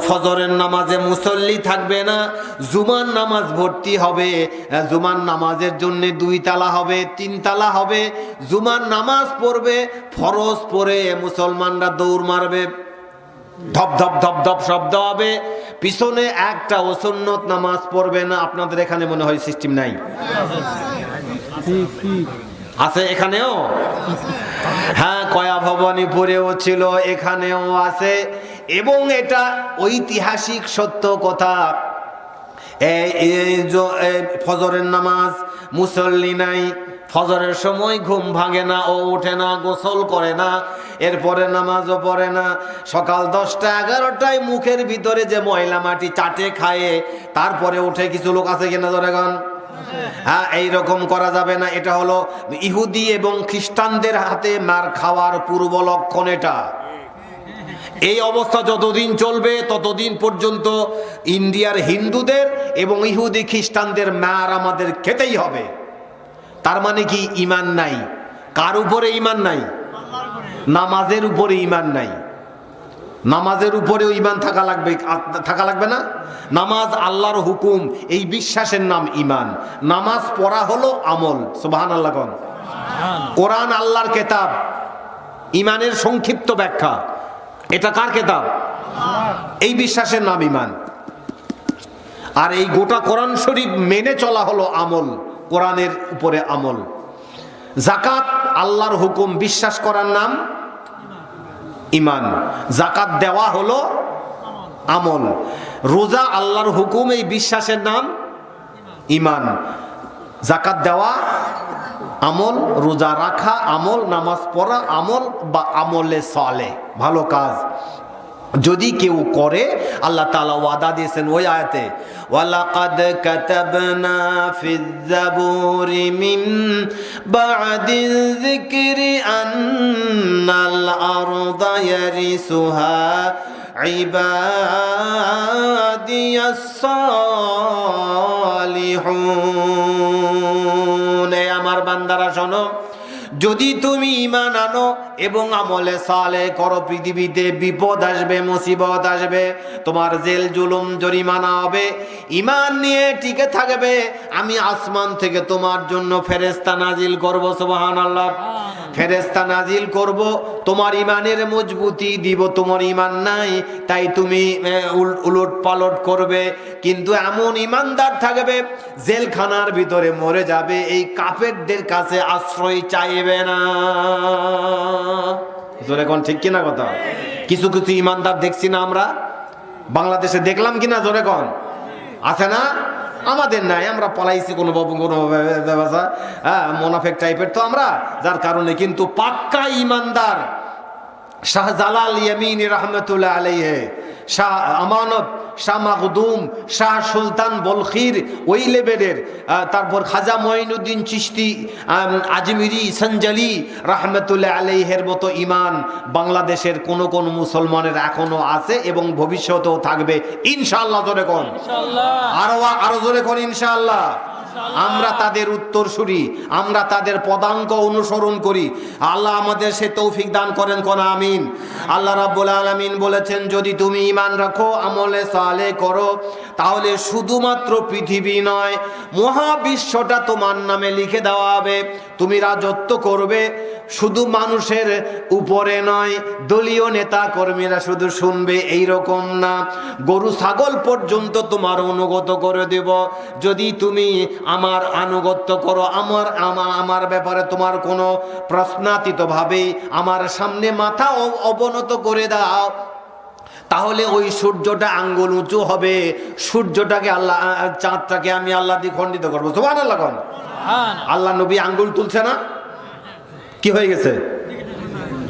ফজরের নামাজে মুসল্লি থাকবে না, জুমার নামাজ ভর্তি হবে। জুমার নামাজের জন্য 2 তালা হবে, 3 তালা হবে। জুমার নামাজ পড়বে, ফরজ পড়ে মুসলমানরা দৌড় মারবে, ধপ ধপ ধপ ধপ শব্দ হবে, পিছনে একটা সুন্নত নামাজ পড়বে না। আপনাদের এখানে মনে হয় সিস্টেম নাই? আছে এখানেও? হ্যাঁ, কয়া ভবানীপুরেও ছিল, এখানেও আছে। এবং এটা ঐতিহাসিক সত্য কথা। ফজরের নামাজ মুসল্লি নাই, ফজরের সময় ঘুম ভাঙে না, ও ওঠে না, গোসল করে না, এরপরে নামাজও পড়ে না। সকাল 10টা 11টায় মুখের ভিতরে যে ময়লা মাটি চাটে খায়, তারপরে উঠে। কিছু লোক আছে কিনা জনগণ? হ্যাঁ, এইরকম করা যাবে না। এটা হলো ইহুদি এবং খ্রিস্টানদের হাতে মার খাওয়ার পূর্ব লক্ষণ। এটা এই অবস্থা যতদিন চলবে ততদিন পর্যন্ত ইন্ডিয়ার হিন্দুদের এবং ইহুদি খ্রিস্টানদের মার আমাদের খেতেই হবে। তার মানে কি? ঈমান নাই। কার উপরে ঈমান নাই? নামাজের উপরে ঈমান নাই। নামাজের উপরেও ঈমান থাকা লাগবে না? নামাজ আল্লাহর হুকুম, এই বিশ্বাসের নাম ঈমান। নামাজ পড়া হলো আমল। সুবহানাল্লাহ কোন? কোরআন আল্লাহর কিতাব, ঈমানের সংক্ষিপ্ত ব্যাখ্যা। এটা কার কিতাব? এই বিশ্বাসের নাম ঈমান। আর এই গোটা কোরআন শরীফ মেনে চলা হলো আমল, কোরআনের উপরে আমল। যাকাত আল্লাহর হুকুম, বিশ্বাস করার নাম ঈমান। যাকাত দেওয়া হলো আমল। রোজা আল্লাহর হুকুম, এই বিশ্বাসের নাম ঈমান। যাকাত দেওয়া আমল, রোজা রাখা আমল, নামাজ পড়া আমল বা আমলে সালেহ, ভালো কাজ যদি কেউ করে, আল্লাহ তাআলা ওয়াদা দিয়েছেন ওই আয়াতে, ওয়ালাকাদ কাতাবনা ফিজ জাবুরি মিন বা'দিল যিকরি আন্নাল আরদা ইয়ারিসুহা ইবাদিয়াস সালিহুন। আমার বান্দারা শোনো, যদি তুমি ঈমান আনো এবং আমলে সালেহ করো, পৃথিবীতে বিপদ আসবে, মুসিবত আসবে, তোমার জেল জুলুম জরিমানা হবে, ঈমান নিয়ে টিকে থাকবে, আমি আসমান থেকে তোমার জন্য ফেরেশতা নাজিল করব। সুবহানাল্লাহ। ফেরেশতা নাজিল করব, তোমার ঈমানের মজবুতি দিব। তোমার ঈমান নাই তাই তুমি উলট পালট করবে, কিন্তু এমন ঈমানদার থাকবে জেলখানার ভিতরে মরে যাবে, এই কাফেরদের কাছে আশ্রয় চাইবে না। জোরে কোন ঠিক কিনা কথা? কিছু কিছু ঈমানদার দেখছি না আমরা বাংলাদেশে, দেখলাম কিনা? জোরে কোন? আছে না? আমাদের নাই, আমরা পলাইছি কোনো ব্যবসা, হ্যাঁ, মোনাফেক টাইপের তো আমরা, যার কারণে। কিন্তু পাক্কা ঈমানদার শাহজালাল ইয়ামিনী রহমতুল্লাহ আলাইহি, শাহ আমানত, শাহ মাখদুম, শাহ সুলতান বলখির ওই লেভেলের, তারপর খাজা মঈনুদ্দিন চিশতি আজমিরি সঞ্জলি রহমতুল্লাহ আলাইহির মতো ঈমান বাংলাদেশের কোন কোন মুসলমানের এখনো আছে এবং ভবিষ্যতেও থাকবে ইনশাআল্লাহ। জোরে কোন ইনশাআল্লাহ? আরো জোরে কোন ইনশাআল্লাহ? আমরা তাদের উত্তরসূরি, আমরা তাদের পদাঙ্ক অনুসরণ করি। আল্লাহ আমাদের সে তৌফিক দান করেন, কোন আমিন। আল্লাহ রাব্বুল আলামিন বলেছেন, যদি তুমি ঈমান রাখো, আমলে সালেহ করো, তাহলে শুধুমাত্র পৃথিবী নয়, মহাবিশ্বটা তোমার নামে লিখে দেওয়া হবে। তুমি রাজত্ব করবে, শুধু মানুষের উপরে নয়, দলীয় নেতা কর্মীরা শুধু শুনবে এইরকম না, গরু ছাগল পর্যন্ত তোমার অনুগত করে দেব যদি তুমি আমার আনুগত্য করো। আমার ব্যাপারে তোমার কোনো প্রশ্নাতীত ভাবে আমার সামনে মাথা অবনত করে দাও, তাহলে ওই সূর্যটা আঙ্গুল উঁচু হবে, সূর্যটাকে আল্লাহ, চাঁদটাকে আমি আল্লাহ দিয়ে খণ্ডিত করবো। সুবহানাল্লাহ। আল্লাহ নবী আঙ্গুল তুলছে না? কি হয়ে গেছে?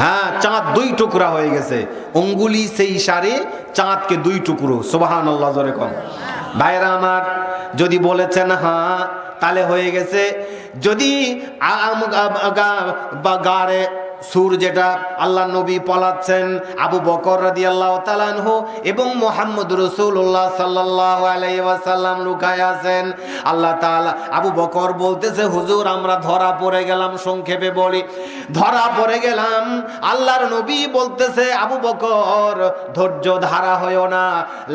হ্যাঁ, চাঁদ 2 টুকরা হয়ে গেছে। অঙ্গুলি সেই ইশারে চাঁদকে 2 টুকরো। সুবহানাল্লাহ। জোরে কোন ভাইরা আমার, যদি বলেছেন হ্যাঁ, তাহলে হয়ে গেছে। যদি গাড়ে সুর যেটা আল্লাহ নবী পলাচ্ছেন, আবু বকর রাদিয়াল্লাহু তাআলা আনহু এবং মুহাম্মদ রাসূলুল্লাহ সাল্লাল্লাহু আলাইহি ওয়াসাল্লাম লুকায় আছেন। আল্লাহ তাআলা, আবু বকর বলতেছে, হুজুর আমরা ধরা পড়ে গেলাম, সংক্ষেপে বলি ধরা পড়ে গেলাম। আল্লাহর নবী বলতেছে, আবু বকর ধৈর্য ধারা হয়ো না,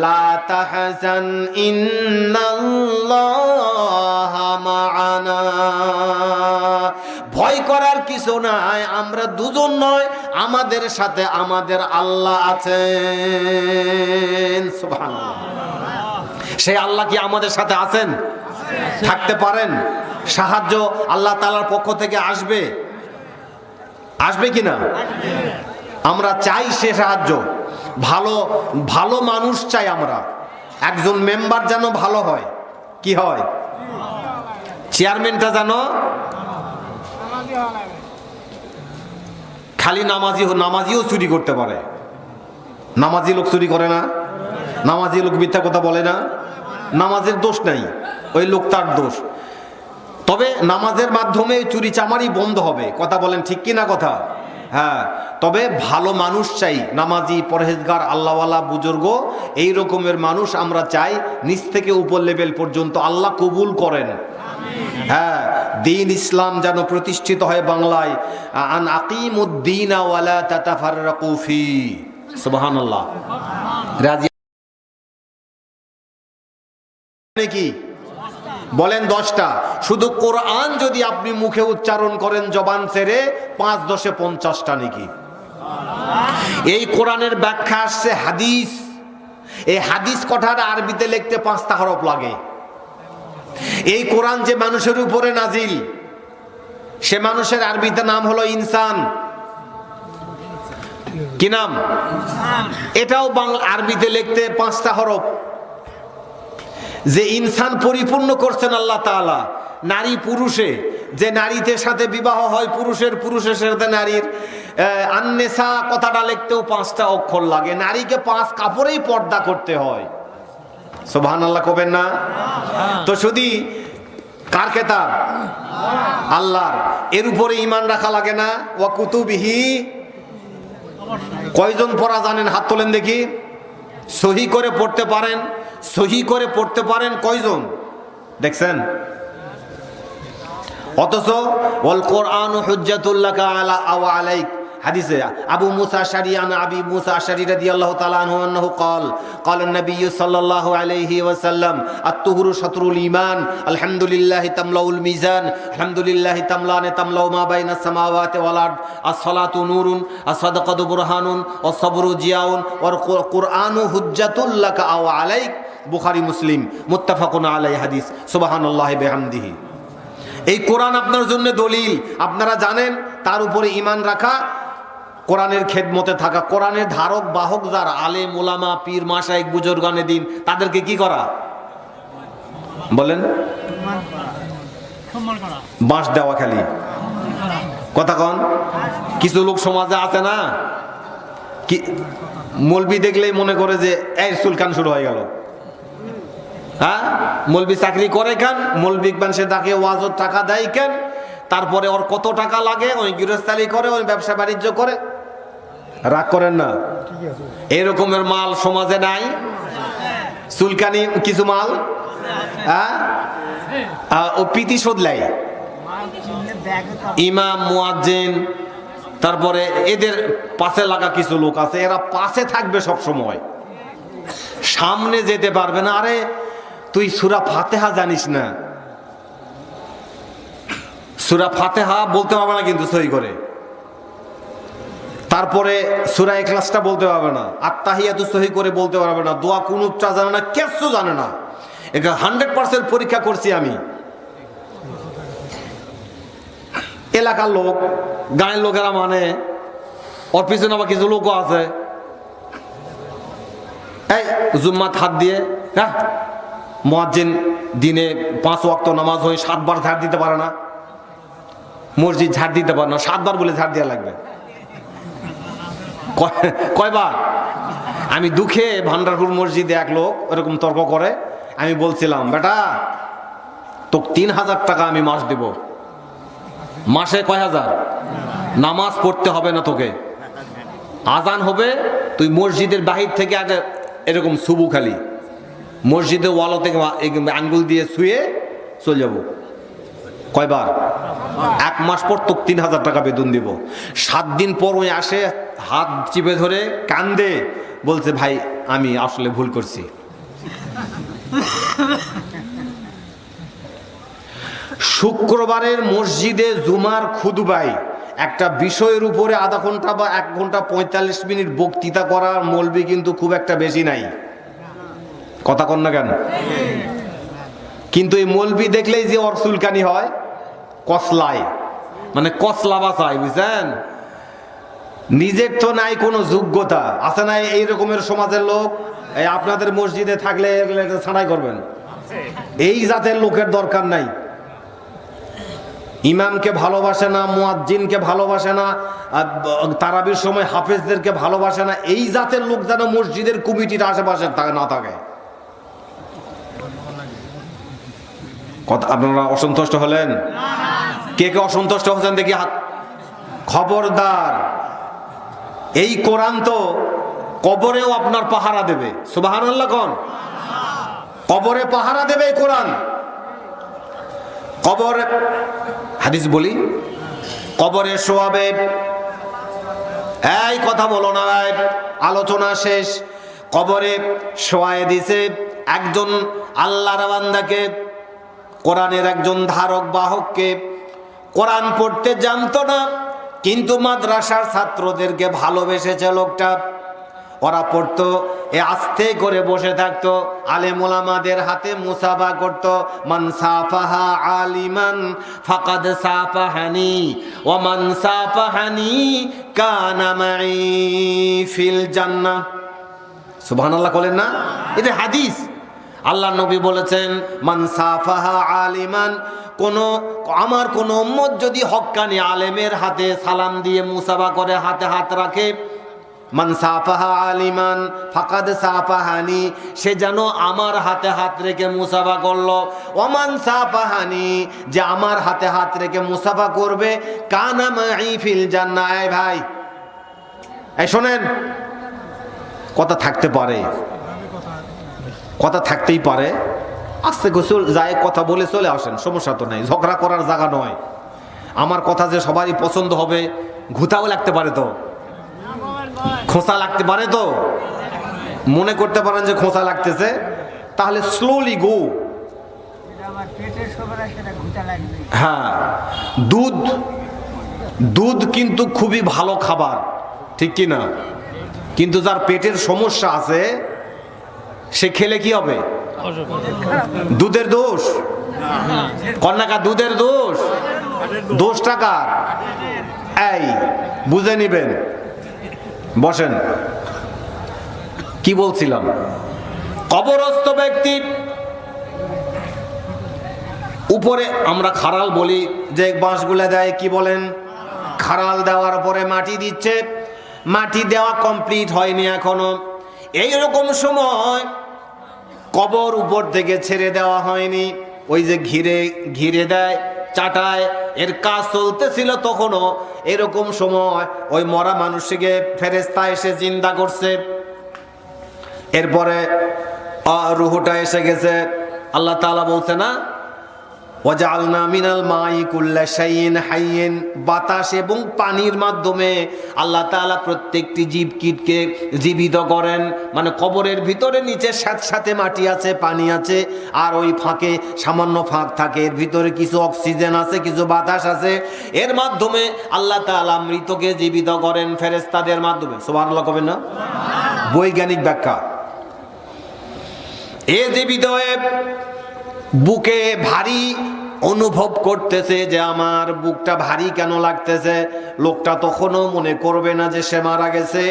লা তাহজান ইন্নাল্লাহা মা'ানা, ভয় করার কিছু নাই, আমরা দুজন নয়, আমাদের সাথে আমাদের আল্লাহ আছেন। সুবহানাল্লাহ। সেই আল্লাহ কি আমাদের সাথে আছেন? থাকতে পারেন? সাহায্য আল্লাহ তাআলার পক্ষ থেকে আসবে, আসবে কিনা? আমরা চাই সে সাহায্য, ভালো ভালো মানুষ চাই আমরা। একজন মেম্বার যেন ভালো হয়, কি হয়? চেয়ারম্যানটা যেন খালি নামাজিও চুরি করতে পারে। নামাজি লোক চুরি করে না, নামাজি লোক মিথ্যা কথা বলে না, নামাজের দোষ নাই, ওই লোক তার দোষ। তবে নামাজের মাধ্যমে চুরি চামারি বন্ধ হবে, কথা বলেন ঠিক কি না কথা? হ্যাঁ, তবে ভালো মানুষ চাই, নামাজি, পরহেজগার, আল্লাহওয়ালা, বুজুর্গ, এই রকমের মানুষ আমরা চাই। নিচ থেকে উপর লেভেল পর্যন্ত আল্লাহ কবুল করেন। হ্যাঁ, দ্বীন ইসলাম যেন প্রতিষ্ঠিত হয় বাংলায়। আন আকিমুদ্দীনা ওয়ালা তাতাফাররাকু ফি। সুবহানাল্লাহ। রাজি নাকি? বলেন 10টা। শুধু কোরআন যদি আপনি মুখে উচ্চারণ করেন জবান ছেড়ে, 5 10 50টা নাকি। এই কোরআনের ব্যাখ্যা আসছে হাদিস। এই হাদিস কথাটা আরবিতে লিখতে 5টা হরফ লাগে। এই কোরআন যে মানুষের উপরে নাজিল, সে মানুষের আরবিতে নাম হলো ইনসান। কি নাম? এটাও বাংলা আরবিতে লিখতে 5টা হরফ। যে ইনসান পরিপূর্ণ করছেন আল্লাহ তাআলা নারী পুরুষে, যে নারীদের সাথে বিবাহ হয় পুরুষের, পুরুষের সাথে নারীর, আন্নেসা কথাটা লিখতেও 5টা অক্ষর লাগে। নারীকে 5 কাপড়েই পর্দা করতে হয়। সুবহানাল্লাহ কবেন না? তো শুধু কার কিতাব? আল্লাহর। এর উপরে ঈমান রাখা লাগে না? ওয়া কুতুবিহি। কয়জন পড়া জানেন? হাত তোলেন দেখি। সহি করে পড়তে পারেন? সহি করে পড়তে পারেন কয়জন? দেখছেন? অথচ ওয়াল কোরআনু হুজ্জাতুল লাকা আলা আও আলাইক, হাদিসে আবু মুসা আশআরী আন আবি মুসা আশআরী রাদিয়াল্লাহু তাআলা আনহু আন্নাহু قال قال النبي صلى الله عليه وسلم الطهور شطر الايمان الحمد لله تملا الميزان الحمد لله تملا ما بين السماوات والارض الصلاه نور الصدقه برهان والصبر ضياء والقران حجة لك او عليك। বুখারী মুসলিম মুত্তাফাকুন আলাইহি হাদিস। সুবহানাল্লাহি বিহামদিহি। এই কোরআন আপনার জন্য দলিল, আপনারা জানেন। তার উপরে ঈমান রাখা, কোরআনের খেদমতে থাকা, কোরআনের ধারক বাহক যারা আলেম ওলামা পীর মাশায়েখ বুজুর্গানে দিন, তাদেরকে কি করা? বলেন, বাঁশ দেওয়া খালি কথা কন। কিছু লোক সমাজে আছে না, কি মৌলবি দেখলেই মনে করে যে এই সুলকান শুরু হয়ে গেল। হ্যাঁ, মৌলবি চাকরি করে কেন? মৌলবি সে তাকে ওয়াজত টাকা দেয় কেন? তারপরে ওর কত টাকা লাগে, ওই গৃহস্থালি করে, ওই ব্যবসা বাণিজ্য করে। রাগ করেন না, এরকমের মাল সমাজে নাই? চুলকানি কিছু মাল, হ্যাঁ, ও প্রীতিশোধ লাই। ইমাম, মুয়াজ্জিন, তারপরে এদের পাশে লাগা কিছু লোক আছে, এরা পাশে থাকবে সব সময়, সামনে যেতে পারবে না। আরে তুই সূরা ফাতিহা জানিস না, সূরা ফাতিহা বলতে পারবে না কিন্তু সহি করে। তারপরে সূরা ইখলাসটা বলতে পারবে না, আত্তাহিয়াতু সহি করে বলতে পারবে না, দোয়া কুনুতটা জানে না, কিচ্ছু জানে না। এটা 100% পরীক্ষা করছি আমি। এলাকার লোক, গায়ের লোকেরা মানে, ওর পিছনে আবার কিছু লোকও আছে। এই জুম্মাত হাত দিয়ে, হ্যাঁ, মুয়াজ্জিন দিনে 5 ওয়াক্ত নামাজ হয়, 7 বার ঝাড় দিতে পারে না। মসজিদ ঝাড় দিতে পারে না, 7 বার বলে ঝাড় দেওয়া লাগবে। কয়বার? আমি দুঃখে ভান্ডারপুর মসজিদে এক লোক এরকম তর্ক করে, আমি বলছিলাম, বেটা তো 3000 টাকা আমি মাস দেব। মাসে কয় হাজার? নামাজ পড়তে হবে না তোকে, আজান হবে, তুই মসজিদের বাহির থেকে আগে এরকম সুবু খালি মসজিদের ওয়াল থেকে আঙ্গুল দিয়ে শুয়ে চলে যাব। কয়বার? 1 মাস পর তো 3000 টাকা বেতন দিব। 7 দিন পর ওই আসে, হাত চিপে ধরে কান্দে, বলছে ভাই আমি আসলে ভুল করছি। শুক্রবারের মসজিদে জুমার খুতবায় একটা বিষয়ের উপরে আধা ঘন্টা বা 1 ঘন্টা 45 মিনিট বক্তৃতা করার মৌলবি কিন্তু খুব একটা বেশি নাই। কথা কন না কেন? কিন্তু এই মৌলবি দেখলেই যে ওর চুলকানি হয়, কসলায়, মানে কসলা বাসায়, বুঝছেন? নিজের তো নাই কোনো যোগ্যতা আছে, নাই এই রকমের সমাজের লোক। এই আপনাদের মসজিদে থাকলে ছাড়াই করবেন, এই জাতের লোকের দরকার নাই। ইমামকে ভালোবাসে না, মুয়াজ্জিনকে ভালোবাসে না, তারাবির সময় হাফেজদেরকে ভালোবাসে না, এই জাতের লোক যেন মসজিদের কমিটির আশেপাশে না থাকে। আপনারা অসন্তুষ্ট হলেন? কে কে অসন্তুষ্ট হচ্ছেন দেখি হাত। খবরদার, এই কোরআন তো কবরেও আপনার পাহারা দেবে। সুবহানাল্লাহ কোন? কবরে পাহারা দেবে এই কোরআন। কবর, হাদিস বলি, কবরে শোয়াবে। এই কথা বলো না ভাই, আলোচনা শেষ। কবরে শোয়ায় দিছে একজন আল্লাহর বান্দাকে, কোরআনের একজন ধারক বাহককে। কোরআন পড়তে জানতো না, কিন্তু মাদ্রাসার ছাত্রদেরকে ভালোবেসেছে লোকটা। ওরা পড়তো, এ আস্তে করে বসে থাকতো, আলেম ওলামাদের হাতে মুসাফা করতো। মান সাফাহা আলিমান ফাকাদ সাফাহানি ওয়া মান সাফাহানি কানা মাই ফিল জান্নাহ। সুবহানাল্লাহ বলেন না? এটা হাদিস। আল্লাহ নবী বলেছেন, মান সাফাহা আলিমান, আমার কোন উম্মত যদি হক্কানি আলেমের হাতে সালাম দিয়ে মুসাফা করে, হাতে হাত রাখে, মান সাফাহা আলিমান ফাকাদ সাফাহানি, সে যেন আমার হাতে হাত রেখে মুসাফা করলো। ওমান সাফাহানি, যে আমার হাতে হাত রেখে মুসাফা করবে, কানা মাই ফিল জান্নাহ। ভাই এই শোনেন, কথা থাকতে পারে, কথা থাকতেই পারে, আস্তে গোসল যায়, কথা বলে চলে আসেন, সমস্যা তো নাই, ঝগড়া করার জায়গা নয়। আমার কথা যে সবারই পছন্দ হবে, ঘুতাও লাগতে পারে, তো খোঁচা লাগতে পারে, তো মনে করতে পারেন যে খোঁচা লাগতেছে, তাহলে স্লোলি গো। হ্যাঁ, দুধ কিন্তু খুবই ভালো খাবার, ঠিক কি না? কিন্তু যার পেটের সমস্যা আছে, সে খেলে কি হবে? দুধের দোষ, কন্যাকা দুধের দোষ, দোষটা কার? এই বুঝে নিবেন। বসেন, কি বলছিলাম? কবরস্থ ব্যক্তি উপরে আমরা খাড়াল বলি, যে বাঁশগুলা দেয়, কি বলেন? খাড়াল দেওয়ার পরে মাটি দিচ্ছে, মাটি দেওয়া কমপ্লিট হয়নি এখনো। এইরকম সময় কবর উপর থেকে ছেড়ে দেওয়া হয়নি, ওই যে ঘিরে ঘিরে দেয়, চাটায়, এর কাজ চলতেছিল তখনও। এরকম সময় ওই মরা মানুষকে ফেরেশতা এসে জিন্দা করছে। এরপরে রুহটা এসে গেছে। আল্লাহ তাআলা বলছে না, ওয়াজআলনা মিনাল মাই কুল্লা শাইইন হাইয়িন, বাতাস এবং পানির মাধ্যমে আল্লাহ তাআলা প্রত্যেকটি জীবকীটকে জীবিত করেন। মানে কবরের ভিতরে নিচে সাথে মাটি আছে, পানি আছে, আর ওই ফাঁকে সামান্য ফাঁক থাকে, এর ভিতরে কিছু অক্সিজেন আছে, কিছু বাতাস আছে। এর মাধ্যমে আল্লাহ তাআলা মৃতকে জীবিত করেন ফেরেশতাদের মাধ্যমে। সুবহানাল্লাহ কবেন না? বৈজ্ঞানিক ব্যাখ্যা। এ জীবিত হয়ে বুকে ভারী অনুভব করতেছে, যে আমার বুকটা ভারী কেন লাগতেছে। লোকটা তখনও মনে করবে না যে সে মারা গেছে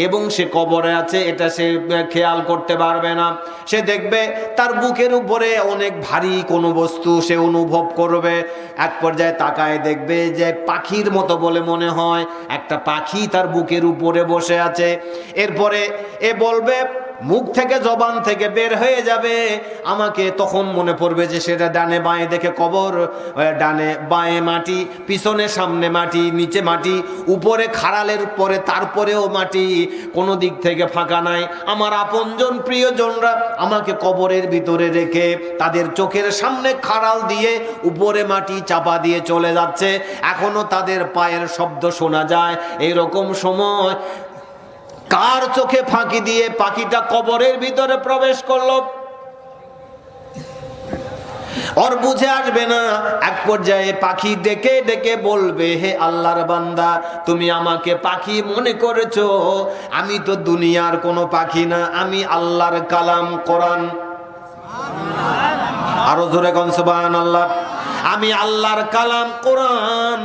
এবং সে কবরে আছে, এটা সে খেয়াল করতে পারবে না। সে দেখবে তার বুকের উপরে অনেক ভারী কোনো বস্তু সে অনুভব করবে। এক পর্যায়ে তাকায় দেখবে যে পাখির মতো বলে মনে হয়, একটা পাখি তার বুকের উপরে বসে আছে। এরপরে এ বলবে, মুখ থেকে জবান থেকে বের হয়ে যাবে, আমাকে তখন মনে পড়বে যে সেটা ডানে বাঁয়ে দেখে কবর, ডানে বাঁয়ে মাটি, পিছনে সামনে মাটি, নিচে মাটি, উপরে খাড়ালের পরে তারপরেও মাটি, কোনো দিক থেকে ফাঁকা নাই। আমার আপনজন প্রিয়জনরা আমাকে কবরের ভিতরে রেখে তাদের চোখের সামনে খাড়াল দিয়ে উপরে মাটি চাপা দিয়ে চলে যাচ্ছে, এখনো তাদের পায়ের শব্দ শোনা যায়। এইরকম সময় কার চোখে ফাঁকি দিয়ে পাখিটা কবরের ভিতরে প্রবেশ করলো, ওর বুঝে আসবে না। এক পর্যায়ে পাখি ডেকে ডেকে বলবে, হে আল্লাহর বান্দা, তুমি আমাকে পাখি মনে করেছো, আমি তো দুনিয়ার কোনো পাখি না, আমি আল্লাহর কালাম কোরআন। আরো জোরে কোন সুবহানাল্লাহ। আমি আল্লাহর কালাম কোরআন,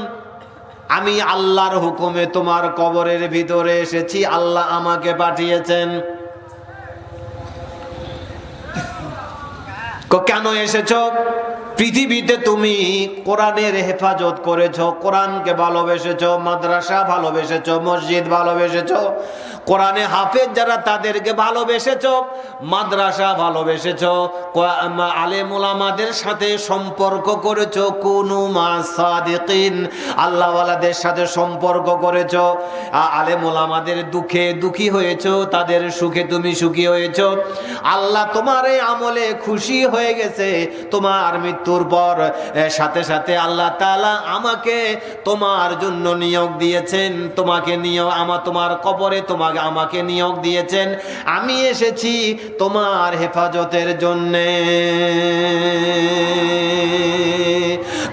আমি আল্লাহর হুকুমে তোমার কবরের ভিতরে এসেছি, আল্লাহ আমাকে পাঠিয়েছেন। কেন এসেছো? পৃথিবীতে তুমি কোরআনের হেফাজত করেছো, কোরআনকে ভালোবেসেছো, মাদ্রাসা ভালোবেসেছো, মসজিদ ভালোবেসেছো, কোরআনে হাফেজ যারা তাদেরকে ভালোবেসেছো, মাদ্রাসা ভালোবেসেছো, আলেম ওলামাদের সাথে সম্পর্ক করেছো, কুনু মা সাদিকিন, আল্লাহওয়ালাদের সাথে সম্পর্ক করেছো, আলেম ওলামাদের দুঃখে দুঃখী হয়েছো, তাদের সুখে তুমি সুখী হয়েছো। আল্লাহ তোমার এই আমলে খুশি হয়ে গেছে। তোমার মৃত্যুর পর সাথে সাথে আল্লাহ তাআলা আমাকে তোমার জন্য নিয়োগ দিয়েছেন, তোমাকে নিয়োগ তোমার কবরে আমাকে নিয়োগ দিয়েছেন। আমি এসেছি তোমার হেফাজতের জন্যে।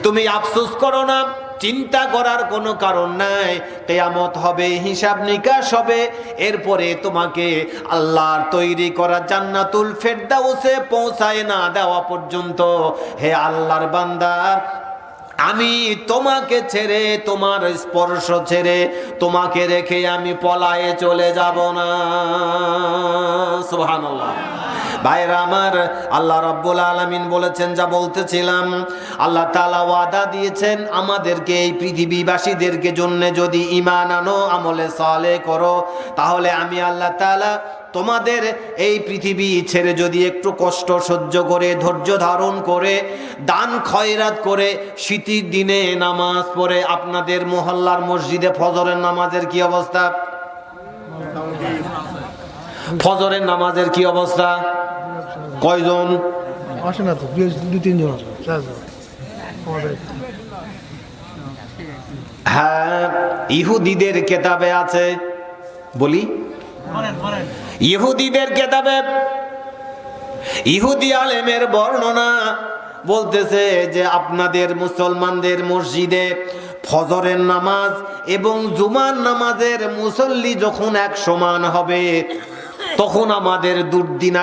তুমি আফসোস করো না, চিন্তা করার কোনো কারণ নাই। কিয়ামত হবে, হিসাব নিকাশ হবে, এরপরে তোমাকে আল্লাহর তৈরি করা জান্নাতুল ফেরদাউসে পৌঁছায় না দেওয়া পর্যন্ত, হে আল্লাহর বান্দা, আমি তোমাকে ছেড়ে, তোমার স্পর্শ ছেড়ে, তোমাকে রেখে আমি পলায়ে চলে যাব না। সুবহানাল্লাহ। ভাইরা আমার, আল্লাহ রাব্বুল আলামিন বলেছেন, যা বলতেছিলাম, আল্লাহ তাআলা ওয়াদা দিয়েছেন আমাদেরকে, এই পৃথিবীবাসীদেরকে জন্য যদি ঈমান আনো, আমলে সালেহ করো, তাহলে আমি আল্লাহ তাআলা তোমাদের এই পৃথিবী ছেড়ে যদি একটু কষ্ট সহ্য করে, ধৈর্য ধারণ করে, দান খয়রাত করে, শীতের দিনে নামাজ পড়ে, আপনাদের মহল্লার মসজিদে ফজরের নামাজের কি অবস্থা? ফজরের নামাজের কি অবস্থা? কয়জন আসে না তো, 2-3 জন আসে। হ্যাঁ, ইহুদিদের কেতাবে আছে, বলি ইহুদিদের কেতাবে ইহুদি আলেমের বর্ণনা বলতেছে যে আপনাদের মুসলমানদের মসজিদে ফজরের নামাজ এবং জুমার নামাজের মুসল্লি যখন এক সমান হবে, তখন আমাদের দুর্দিন